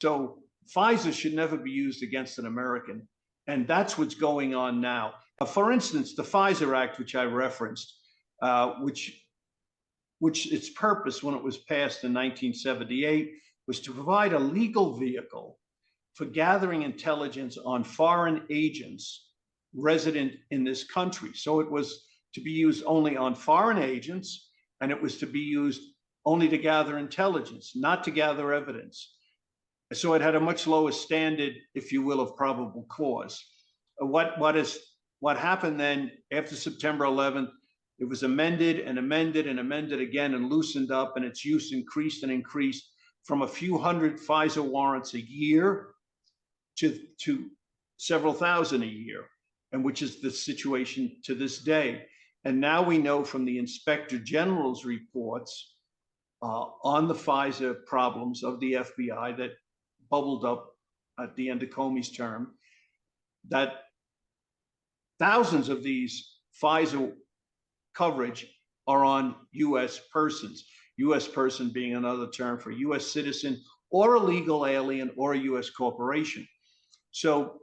So FISA should never be used against an American. And that's what's going on now. For instance, the FISA Act, which I referenced, which its purpose when it was passed in 1978 was to provide a legal vehicle for gathering intelligence on foreign agents resident in this country. So it was to be used only on foreign agents, and it was to be used only to gather intelligence, not to gather evidence. So it had a much lower standard, if you will, of probable cause. What happened then after September 11th, it was amended and amended and amended again and loosened up, and its use increased and increased from a few hundred FISA warrants a year to several thousand a year, and which is the situation to this day. And now we know from the Inspector General's reports on the FISA problems of the FBI that bubbled up at the end of Comey's term, that thousands of these FISA coverage are on U.S. persons, U.S. person being another term for U.S. citizen or a legal alien or a U.S. corporation. So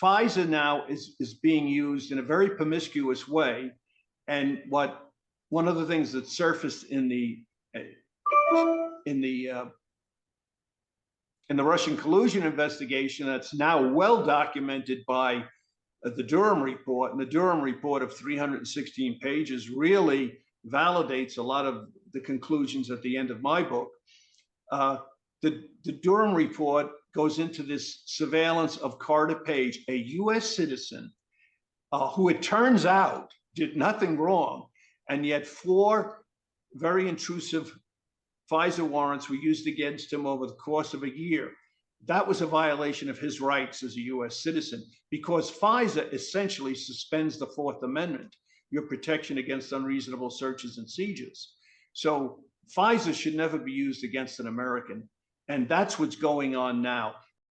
FISA now is being used in a very promiscuous way. And one of the things that surfaced in the Russian collusion investigation that's now well documented by the Durham Report, and the Durham Report of 316 pages really validates a lot of the conclusions at the end of my book. The Durham Report goes into this surveillance of Carter Page, a U.S. citizen who it turns out did nothing wrong, and yet 4 very intrusive FISA warrants were used against him over the course of a year. That was a violation of his rights as a U.S. citizen, because FISA essentially suspends the Fourth Amendment, your protection against unreasonable searches and seizures. So FISA should never be used against an American. And that's what's going on now.